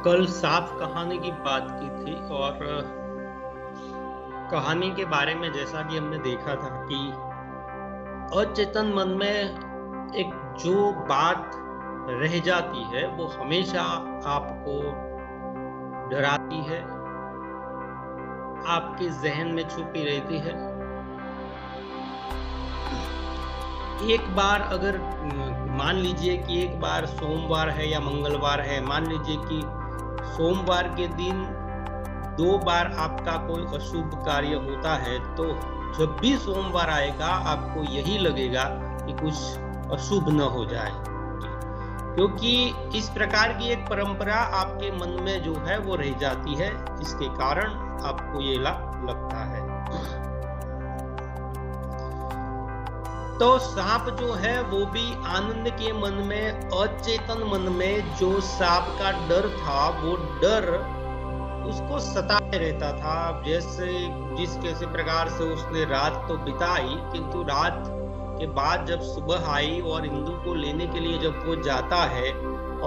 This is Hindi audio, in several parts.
कल सांप कहानी की बात की थी और कहानी के बारे में जैसा कि हमने देखा था कि अचेतन मन में एक जो बात रह जाती है वो हमेशा आपको डराती है, आपके जहन में छुपी रहती है। एक बार अगर मान लीजिए कि एक बार सोमवार है या मंगलवार है, मान लीजिए कि सोमवार के दिन 2 बार आपका कोई अशुभ कार्य होता है, तो जब भी सोमवार आएगा आपको यही लगेगा कि कुछ अशुभ न हो जाए, क्योंकि इस प्रकार की एक परंपरा आपके मन में जो है वो रह जाती है। इसके कारण आपको ये लगता है। तो सांप जो है वो भी आनंद के मन में, अचेतन मन में जो सांप का डर था वो डर उसको सताए रहता था। जैसे जिस कैसे प्रकार से उसने रात तो बिताई, किंतु रात के बाद जब सुबह आई और इंदु को लेने के लिए जब वो जाता है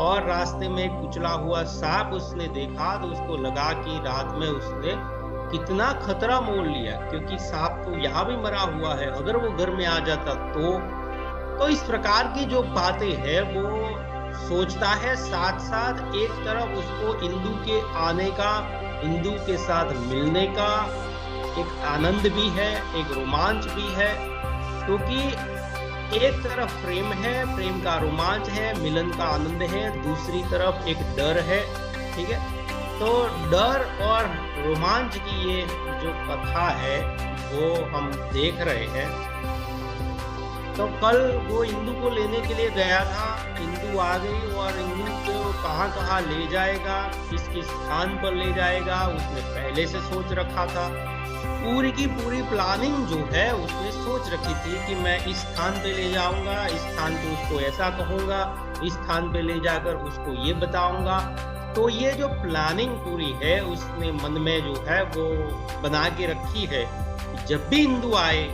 और रास्ते में कुचला हुआ सांप उसने देखा, तो उसको लगा कि रात में उसने कितना खतरा मोल लिया, क्योंकि सांप तो यहाँ भी मरा हुआ है, अगर वो घर में आ जाता तो इस प्रकार की जो बातें हैं वो सोचता है। साथ साथ एक तरफ उसको इंदु के आने का, इंदु के साथ मिलने का एक आनंद भी है, एक रोमांच भी है, क्योंकि एक तरफ प्रेम है, प्रेम का रोमांच है, मिलन का आनंद है, दूसरी तरफ एक डर है। ठीक है, तो डर और रोमांच की ये जो कथा है वो हम देख रहे हैं। तो कल वो इंदु को लेने के लिए गया था, इंदु आ गई और इंदु को कहाँ ले जाएगा, किस किस स्थान पर ले जाएगा उसने पहले से सोच रखा था। पूरी की पूरी प्लानिंग जो है उसने सोच रखी थी कि मैं इस स्थान पे ले जाऊंगा, इस स्थान पे उसको ऐसा कहूंगा, इस स्थान पे ले जाकर उसको ये बताऊंगा। तो ये जो प्लानिंग पूरी है उसने मन में जो है वो बना के रखी है। जब भी इंदु आए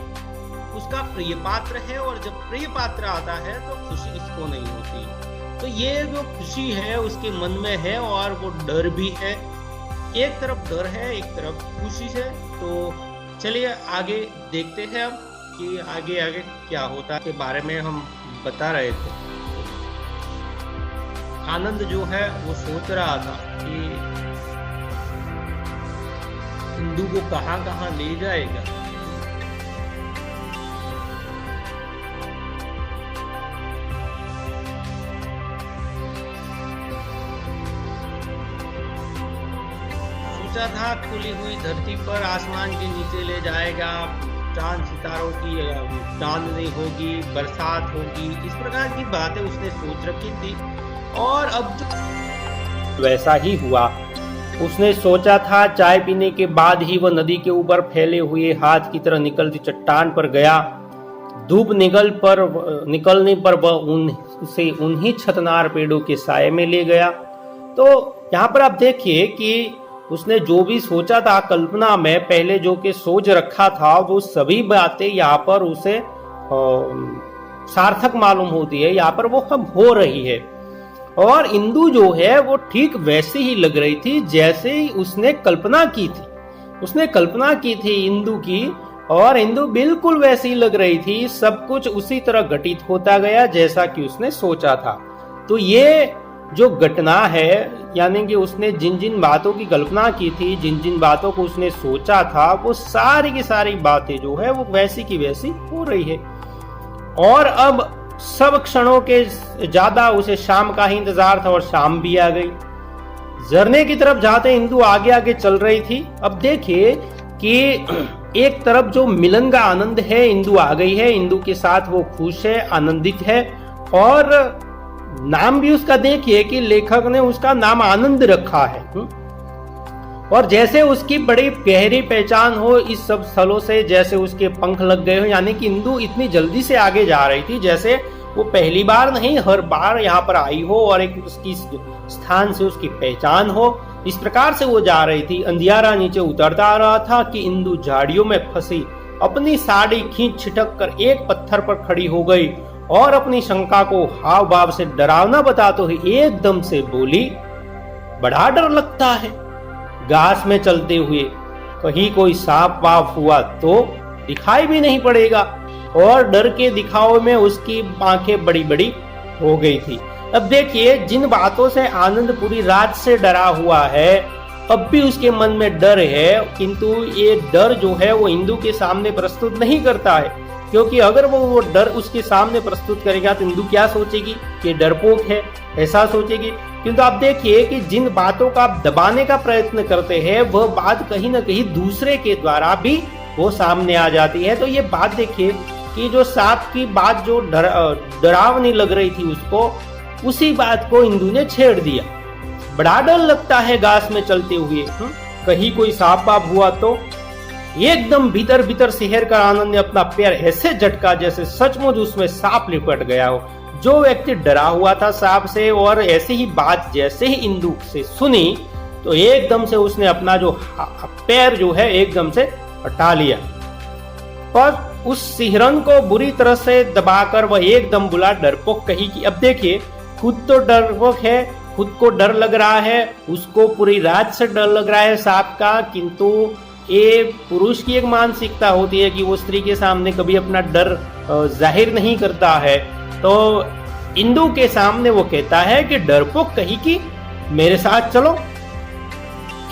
उसका प्रिय पात्र है, और जब प्रिय पात्र आता है तो खुशी इसको नहीं होती। तो ये जो खुशी है उसके मन में है और वो डर भी है। एक तरफ डर है, एक तरफ खुशी है। तो चलिए आगे देखते हैं अब कि आगे आगे क्या होता है, के बारे में हम बता रहे थे। आनंद जो है वो सोच रहा था कि इंदु को कहाँ ले जाएगा। सोचा था खुली हुई धरती पर, आसमान के नीचे ले जाएगा, चांद सितारों की चांदनी होगी, बरसात होगी, इस प्रकार की बातें उसने सोच रखी थी। और अब वैसा ही हुआ। उसने सोचा था चाय पीने के बाद ही वह नदी के ऊपर फैले हुए हाथ की तरह निकलती चट्टान पर गया। धूप निकलने पर वह उसे उन्हीं छतनार पेड़ों के साये में ले गया। तो यहाँ पर आप देखिए कि उसने जो भी सोचा था कल्पना में, पहले जो कि सोच रखा था, वो सभी बातें यहाँ पर उसे सार्थक मालूम होती है, यहाँ पर वो अब हो रही है। और इंदु जो है वो ठीक वैसे ही लग रही थी जैसे ही उसने कल्पना की थी। उसने कल्पना की थी इंदु की, और इंदु बिल्कुल वैसी ही लग रही थी। सब कुछ उसी तरह घटित होता गया जैसा कि उसने सोचा था। तो ये जो घटना है, यानी कि उसने जिन जिन बातों की कल्पना की थी, जिन जिन बातों को उसने सोचा था, वो सारी की सारी बातें जो है वो वैसी की वैसी हो रही है। और अब सब क्षणों के ज्यादा उसे शाम का ही इंतजार था, और शाम भी आ गई। झरने की तरफ जाते इंदु आगे आगे चल रही थी। अब देखिए कि एक तरफ जो मिलन का आनंद है, इंदु आ गई है, इंदु के साथ वो खुश है, आनंदित है। और नाम भी उसका देखिए कि लेखक ने उसका नाम आनंद रखा है। और जैसे उसकी बड़ी गहरी पहचान हो इस सब स्थलों से, जैसे उसके पंख लग गए हो, यानी कि इंदु इतनी जल्दी से आगे जा रही थी जैसे वो पहली बार नहीं, हर बार यहाँ पर आई हो और एक उसकी स्थान से उसकी पहचान हो। इस प्रकार से वो जा रही थी। अंधियारा नीचे उतरता आ रहा था कि इंदु झाड़ियों में फंसी अपनी साड़ी खींच छिटक कर एक पत्थर पर खड़ी हो गई और अपनी शंका को हाव भाव से डरावना बताते हुए एकदम से बोली, बड़ा डर लगता है घास में चलते हुए, कहीं कोई सांप वाप हुआ तो दिखाई भी नहीं पड़ेगा। और डर के दिखावे में उसकी आंखें बड़ी बड़ी हो गई थी। अब देखिए, जिन बातों से आनंद पूरी रात से डरा हुआ है, अब भी उसके मन में डर है, किंतु ये डर जो है वो इंदु के सामने प्रस्तुत नहीं करता है, क्योंकि अगर वो डर उसके सामने प्रस्तुत करेगा तो इंदु क्या सोचेगी कि डरपोक है, ऐसा सोचेगी। किंतु आप देखिए कि जिन बातों का आप दबाने का प्रयत्न करते हैं वह बात कहीं ना कहीं दूसरे के द्वारा भी वो सामने आ जाती है। तो ये बात देखिए कि जो सांप की बात जो डरावनी लग रही थी उसको, उसी बात को इंदु ने छेड़ दिया। बड़ा डर लगता है घास में चलते हुए, कहीं कोई सांप वाप हुआ तो। एकदम भीतर भीतर सिहर कर आनंद ने अपना पैर ऐसे झटका जैसे सचमुच उसमें सांप लिपट गया हो। जो व्यक्ति डरा हुआ था सांप से और ऐसी ही बात जैसे ही इंदु से सुनी तो एकदम से उसने अपना जो पैर जो है एकदम से हटा लिया और उस सिहरन को बुरी तरह से दबाकर वह एकदम बोला, डरपोक कहीं की। अब देखिए, खुद तो डरपोक है, खुद को डर लग रहा है, उसको पूरी रात से डर लग रहा है सांप का, किंतु ये पुरुष की एक मानसिकता होती है कि वो स्त्री के सामने कभी अपना डर जाहिर नहीं करता है। तो इंदु के सामने वो कहता है कि डरपोक कहीं की, मेरे साथ चलो।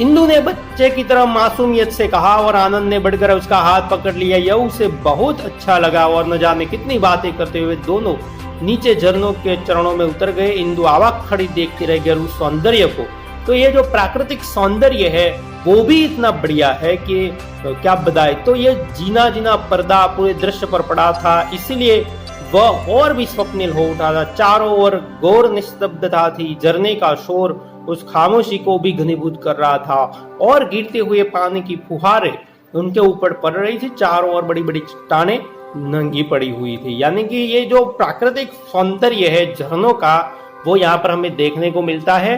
इंदु ने बच्चे की तरह मासूमियत से कहा और आनंद ने बढ़कर उसका हाथ पकड़ लिया। यह उसे बहुत अच्छा लगा और न जाने कितनी बातें करते हुए दोनों नीचे झरनों के चरणों में उतर गए। इंदु आवाक खड़ी देखती रह गई उस सौंदर्य को। तो ये जो प्राकृतिक सौंदर्य है वो भी इतना बढ़िया है कि क्या बताए। तो ये जीना जीना पर्दा पूरे दृश्य पर पड़ा था, इसीलिए वह और भी स्वप्निल हो उठा था। चारों ओर घोर निस्तब्धता थी, झरने का शोर उस खामोशी को भी घनीभूत कर रहा था और गिरते हुए पानी की फुहारें उनके ऊपर पड़ रही थी। चारों ओर बड़ी बड़ी चट्टानें नंगी पड़ी हुई थी। यानी कि ये जो प्राकृतिक सौंदर्य है झरनों का, वो यहाँ पर हमें देखने को मिलता है।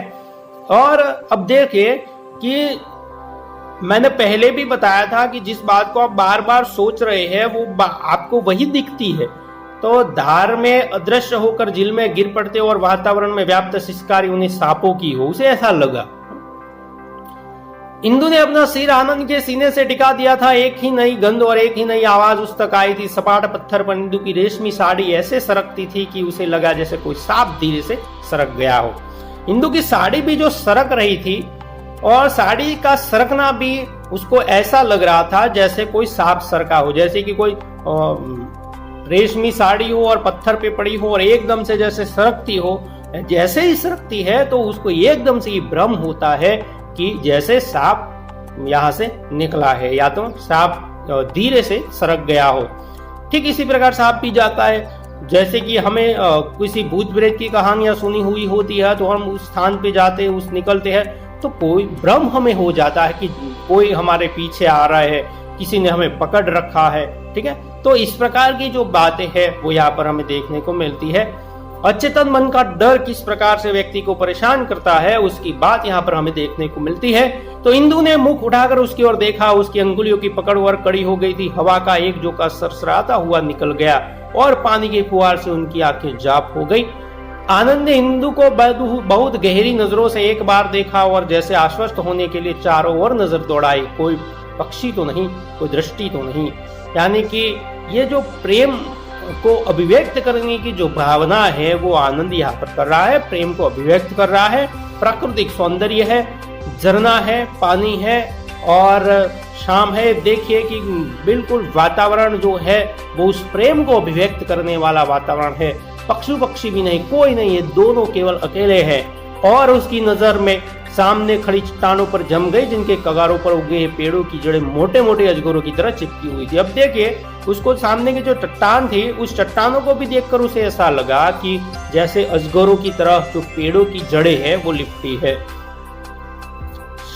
और अब देखिए कि मैंने पहले भी बताया था कि जिस बात को आप बार बार सोच रहे हैं वो आपको वही दिखती है। तो धार में अदृश्य होकर झील में गिर पड़ते और वातावरण में व्याप्त शिकारी उन्हें सांपों की हो, उसे ऐसा लगा। इंदु ने अपना सिर आनंद के सीने से टिका दिया था। एक ही नई गंध और एक ही नई आवाज उस तक आई थी। सपाट पत्थर पर इंदु की रेशमी साड़ी ऐसे सरकती थी कि उसे लगा जैसे कोई सांप धीरे से सरक गया हो। इंदु की साड़ी भी जो सरक रही थी और साड़ी का सरकना भी उसको ऐसा लग रहा था जैसे कोई सांप सरका हो, जैसे कि कोई रेशमी साड़ी हो और पत्थर पे पड़ी हो और एकदम से जैसे सरकती हो। जैसे ही सरकती है तो उसको एकदम से ये भ्रम होता है कि जैसे सांप यहाँ से निकला है या तो सांप धीरे से सरक गया हो। ठीक इसी प्रकार सांप भी जाता है। जैसे कि हमें किसी भूत प्रेत की कहानियां सुनी हुई होती है तो हम उस स्थान पे जाते हैं, उस निकलते हैं तो कोई भ्रम हमें हो जाता है कि कोई हमारे पीछे आ रहा है, किसी ने हमें पकड़ रखा है। ठीक है, तो इस प्रकार की जो बातें हैं वो यहाँ पर हमें देखने को मिलती है। अचेतन मन का डर किस प्रकार से व्यक्ति को परेशान करता है उसकी बात यहाँ पर हमें देखने को मिलती है। तो इंदु ने मुख उठाकर उसकी ओर देखा। उसकी अंगुलियों की पकड़ और कड़ी हो गई थी। हवा का एक झोंका सरसराता हुआ निकल गया और पानी के फुहार से उनकी आंखें जाप हो गई। आनंद ने इंदु को बहुत गहरी नजरों से एक बार देखा और जैसे आश्वस्त होने के लिए चारों ओर नजर दौड़ाई। कोई पक्षी तो नहीं, कोई दृष्टि तो नहीं। यानी कि ये जो प्रेम को अभिव्यक्त करने की जो भावना है वो आनंद यहाँ पर कर रहा है, प्रेम को अभिव्यक्त कर रहा है। प्राकृतिक सौंदर्य है, झरना है, पानी है और शाम है। देखिए कि बिल्कुल वातावरण जो है वो उस प्रेम को अभिव्यक्त करने वाला वातावरण है। पक्षी पक्षी भी नहीं, कोई नहीं है, दोनों केवल अकेले हैं। और उसकी नजर में सामने खड़ी चट्टानों पर जम गई जिनके कगारों पर उगे पेड़ों की जड़ें मोटे मोटे अजगरों की तरह चिपकी हुई थी। अब देखिए उसको सामने की जो चट्टान थी उस चट्टानों को भी देखकर उसे ऐसा लगा कि जैसे अजगरों की तरह जो पेड़ों की जड़ें हैं वो लिपटी है।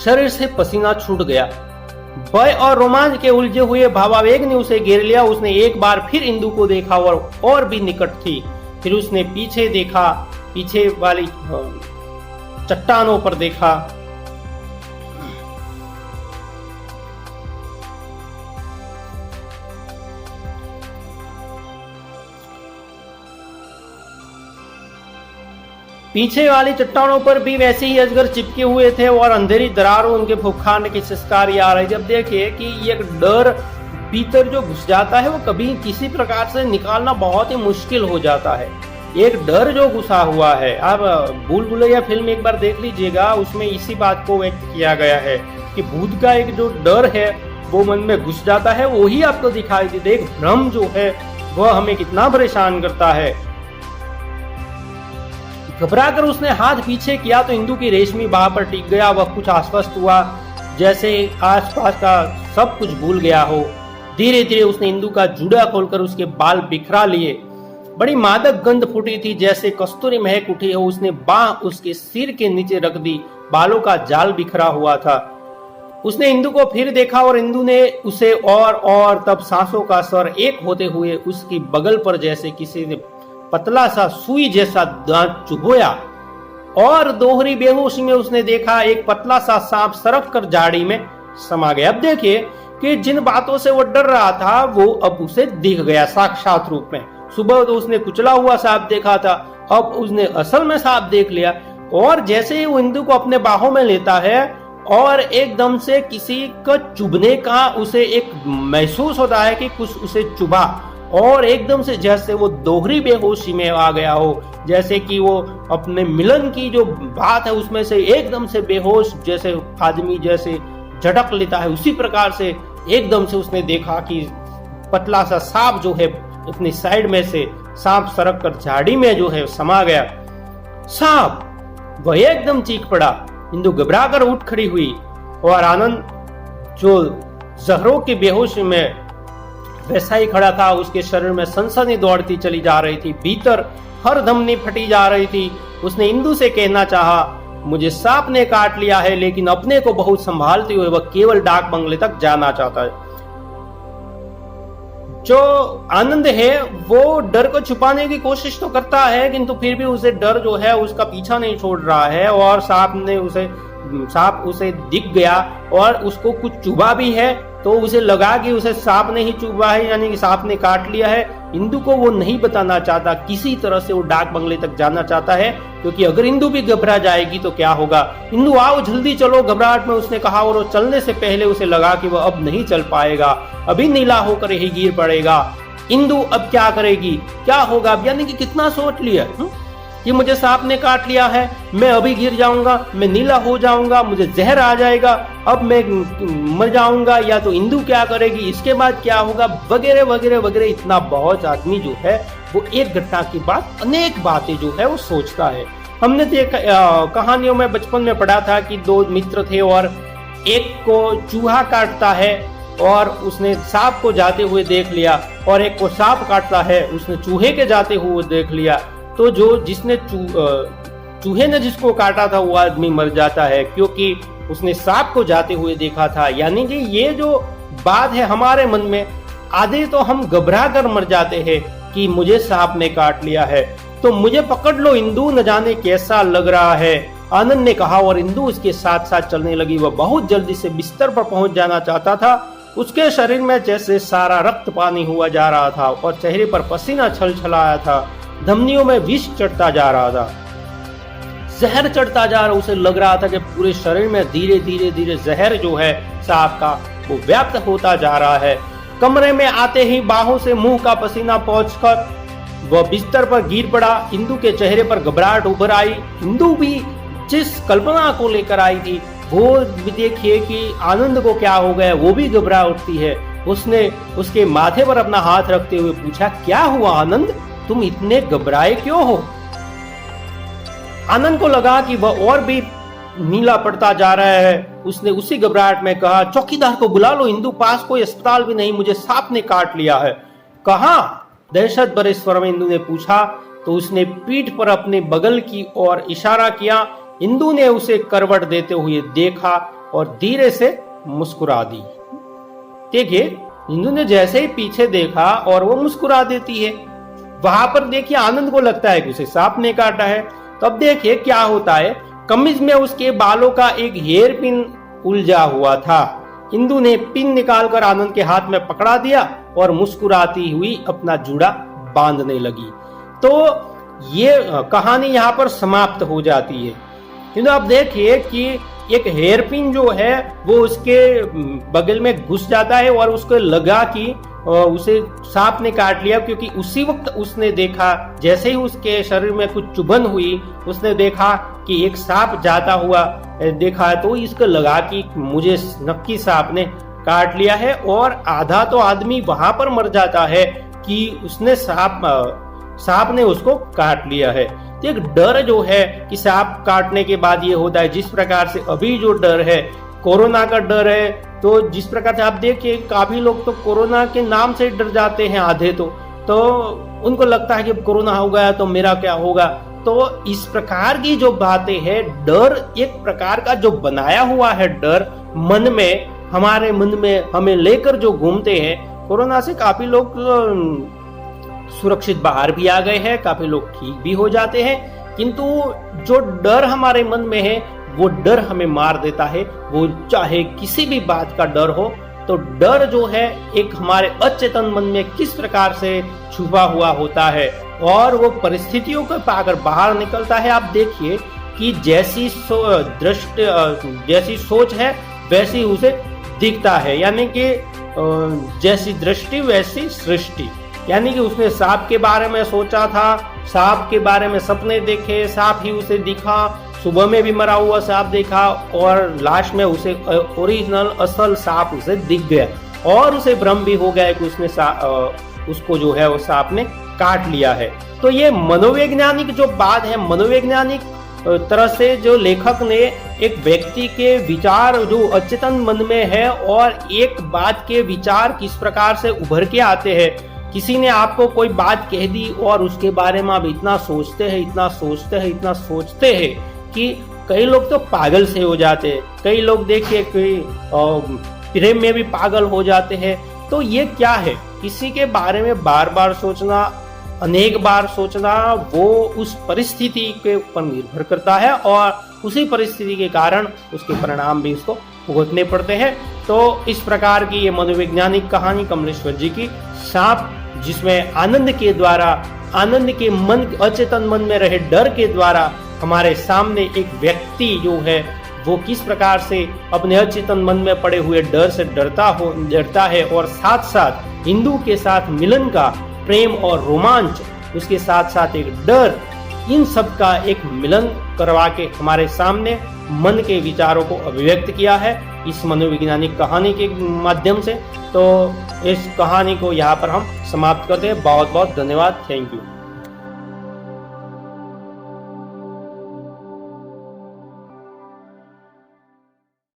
शरीर से पसीना छूट गया। भय और रोमांच के उलझे हुए भावावेग ने उसे घेर लिया। उसने एक बार फिर इंदु को देखा और भी निकट थी। फिर उसने पीछे देखा, पीछे वाली चट्टानों पर देखा। पीछे वाली चट्टानों पर भी वैसे ही अजगर चिपके हुए थे और अंधेरी दरारों उनके फुफकारने की सिसकारी आ रही थी। अब देखिए कि ये डर भीतर जो घुस जाता है वो कभी किसी प्रकार से निकालना बहुत ही मुश्किल हो जाता है। एक डर जो घुसा हुआ है, आप भूल भुलैया फिल्म एक बार देख लीजिएगा, उसमें इसी बात को व्यक्त किया गया है कि भूत का एक जो डर है वो मन में घुस जाता है, वही आपको दिखाई देता है। एक भ्रम जो है वह हमें कितना परेशान करता है। घबराकर उसने हाथ पीछे किया तो इंदु की रेशमी बाह पर टिक गया। वह कुछ आश्वस्त हुआ, जैसे आसपास का सब कुछ भूल गया हो। धीरे धीरे उसने इंदु का जूड़ा खोलकर उसके बाल बिखरा लिए। बड़ी मादक गंध फूटी थी, जैसे कस्तूरी महक उठी हो। उसने बाह उसके सिर के नीचे रख दी, बालों का जाल बिखरा हुआ था। उसने इंदु को फिर देखा और इंदु ने उसे और तब सांसों का स्वर एक होते हुए उसकी बगल पर जैसे किसी ने पतला सा सुई जैसा दांत चुभोया। और दोहरी बेहोशी में उसने देखा एक पतला सा सांप सरक कर झाड़ी में समा गया। अब देखिए कि जिन बातों से वो डर रहा था वो अब उसे दिख गया साक्षात रूप में। सुबह तो उसने कुचला हुआ सांप देखा था, अब उसने असल में सांप देख लिया। और जैसे ही वो इंदु को अपने बाहों में लेता है और एकदम से किसी का चुभने का उसे एक महसूस होता है कि कुछ उसे चुभा, और एकदम से जैसे वो दोहरी बेहोशी में आ गया हो, जैसे कि वो अपने मिलन की जो बात है उसमें से एकदम से बेहोश जैसे आदमी जैसे झटक लेता है, उसी प्रकार से एकदम से उसने देखा कि पतला सा सांप जो है अपनी साइड में से सांप सरक कर झाड़ी में जो है समा गया। सांप! वह एकदम चीख पड़ा। इंदु घबरा कर उठ खड़ी हुई और आनंद जो जहरों की बेहोशी में वैसा ही खड़ा था। उसके शरीर में सनसनी दौड़ती चली जा रही थी, भीतर हर धमनी फटी जा रही थी। उसने इंदु से कहना चाहा, मुझे सांप ने काट लिया है, लेकिन अपने को बहुत संभालते हुए वह केवल डाक बंगले तक जाना चाहता है। जो आनंद है वो डर को छुपाने की कोशिश तो करता है, किंतु फिर भी उसे डर जो है उसका पीछा नहीं छोड़ रहा है। और सांप उसे दिख गया और उसको कुछ चुभा भी है, तो उसे लगा कि उसे सांप ने ही चुभा है, यानी कि सांप ने काट लिया है। इंदु को वो नहीं बताना चाहता, किसी तरह से वो डाक बंगले तक जाना चाहता है, क्योंकि अगर इंदु भी घबरा जाएगी तो क्या होगा। इंदु आओ जल्दी चलो, घबराहट में उसने कहा, और वो चलने से पहले उसे लगा कि वह अब नहीं चल पाएगा, अभी नीला होकर ही गिर पड़ेगा। इंदु अब क्या करेगी, क्या होगा, यानी कि कितना सोच लिया कि मुझे सांप ने काट लिया है, मैं अभी गिर जाऊंगा, मैं नीला हो जाऊंगा, मुझे जहर आ जाएगा, अब मैं मर जाऊंगा, या तो इंदु क्या करेगी, इसके बाद क्या होगा, वगैरह वगैरह वगैरह। इतना बहुत आदमी जो है वो एक घटना की बात अनेक बातें जो है वो सोचता है। हमने कहानियों में बचपन में पढ़ा था कि दो मित्र थे और एक को चूहा काटता है और उसने सांप को जाते हुए देख लिया, और एक को सांप काटता है, उसने चूहे के जाते हुए देख लिया। तो जो जिसने चूहे ने जिसको काटा था वो आदमी मर जाता है, क्योंकि उसने सांप को जाते हुए देखा था। यानी कि ये जो बात है हमारे मन में, आधे तो हम घबरा कर मर जाते हैं कि मुझे सांप ने काट लिया है, तो मुझे पकड़ लो इंदु, न जाने कैसा लग रहा है, आनंद ने कहा। और इंदु उसके साथ साथ चलने लगी। वह बहुत जल्दी से बिस्तर पर पहुंच जाना चाहता था। उसके शरीर में जैसे सारा रक्त पानी हुआ जा रहा था और चेहरे पर पसीना छलछलाया था, धमनियों में विष चढ़ता जा रहा था, जहर चढ़ता जा रहा। उसे लग रहा था कि पूरे शरीर में धीरे धीरे धीरे जहर जो है सांप का वो व्याप्त होता जा रहा है। कमरे में आते ही बाहों से मुंह का पसीना पहुंचकर वह बिस्तर पर गिर पड़ा। इंदु के चेहरे पर घबराहट उभर आई। इंदु भी जिस कल्पना को लेकर आई थी वो भी देखिए कि आनंद को क्या हो गया, वो भी घबरा उठती है। उसने उसके माथे पर अपना हाथ रखते हुए पूछा, क्या हुआ आनंद, तुम इतने घबराए क्यों हो। आनंद को लगा कि वह और भी नीला पड़ता जा रहा है। उसने उसी घबराहट में कहा, चौकीदार को बुला लो, इंदु पास कोई अस्पताल भी नहीं, मुझे सांप ने काट लिया है। कहां? दहशत भरे स्वर में इंदु ने पूछा। तो उसने पीठ पर अपने बगल की ओर इशारा किया। इंदु ने उसे करवट देते हुए देखा और धीरे से मुस्कुरा दी। देखिए इंदु ने जैसे ही पीछे देखा और वो मुस्कुरा देती है। वहां पर देखिए आनंद को लगता है कि उसे सांप ने काटा है। तो अब देखिए क्या होता है, कमीज में उसके बालों का एक हेयर पिन उलझा हुआ था। इंदु ने पिन निकालकर आनंद के हाथ में पकड़ा दिया और मुस्कुराती हुई अपना जूड़ा बांधने लगी। तो ये कहानी यहाँ पर समाप्त हो जाती है। किंतु आप देखिए कि एक हेयरपिन जो है वो उसके बगल में घुस जाता है और उसको लगा कि उसे सांप ने काट लिया, क्योंकि उसी वक्त उसने देखा, जैसे ही उसके शरीर में कुछ चुभन हुई, उसने देखा कि एक सांप जाता हुआ देखा, तो इसको लगा कि मुझे नक्की सांप ने काट लिया है। और आधा तो आदमी वहां पर मर जाता है कि उसने सांप ने उसको काट लिया है। तो एक डर जो है कि सांप काटने के बाद ये होता है, जिस प्रकार से अभी जो डर है कोरोना का डर है, तो जिस प्रकार से आप देखिए काफी लोग तो कोरोना के नाम से डर जाते हैं, आधे तो उनको लगता है कि कोरोना हो गया तो मेरा क्या होगा। तो इस प्रकार की जो बातें हैं, डर एक प्रकार का जो बनाया हुआ है डर मन में, हमारे मन में हमें लेकर जो घूमते हैं। कोरोना से काफी लोग सुरक्षित बाहर भी आ गए हैं, काफी लोग ठीक भी हो जाते हैं, किंतु जो डर हमारे मन में है वो डर हमें मार देता है। वो चाहे किसी भी बात का डर हो, तो डर जो है एक हमारे अचेतन मन में किस प्रकार से छुपा हुआ होता है और वो परिस्थितियों को पाकर बाहर निकलता है। आप देखिए कि जैसी सोच है वैसी उसे दिखता है, यानी कि जैसी दृष्टि वैसी सृष्टि। यानी कि उसने सांप के बारे में सोचा था, सांप के बारे में सपने देखे, सांप ही उसे दिखा, सुबह में भी मरा हुआ सांप देखा और लास्ट में उसे ओरिजिनल असल सांप उसे दिख गया और उसे भ्रम भी हो गया कि उसको जो है वो सांप ने काट लिया है। तो ये मनोवैज्ञानिक जो बात है, मनोवैज्ञानिक तरह से जो लेखक ने एक व्यक्ति के विचार जो अचेतन मन में है और एक बात के विचार किस प्रकार से उभर के आते हैं। किसी ने आपको कोई बात कह दी और उसके बारे में आप इतना सोचते हैं कि कई लोग तो पागल से हो जाते हैं, कई लोग देखिए प्रेम में भी पागल हो जाते हैं। तो ये क्या है, किसी के बारे में बार बार सोचना, अनेक बार सोचना, वो उस परिस्थिति के ऊपर निर्भर करता है और उसी परिस्थिति के कारण उसके परिणाम भी उसको भुगतने पड़ते हैं। तो इस प्रकार की ये मनोवैज्ञानिक कहानी कमलेश्वर जी की सांप, जिसमें आनंद के मन, अचेतन मन में रहे डर के द्वारा हमारे सामने एक व्यक्ति जो है वो किस प्रकार से अपने अचेतन मन में पड़े हुए डर से डरता है और साथ साथ हिंदू के साथ मिलन का प्रेम और रोमांच, उसके साथ साथ एक डर, इन सब का एक मिलन करवा के हमारे सामने मन के विचारों को अभिव्यक्त किया है इस मनोवैज्ञानिक कहानी के माध्यम से। तो इस कहानी को यहाँ पर हम समाप्त करते हैं। बहुत बहुत धन्यवाद, थैंक यू।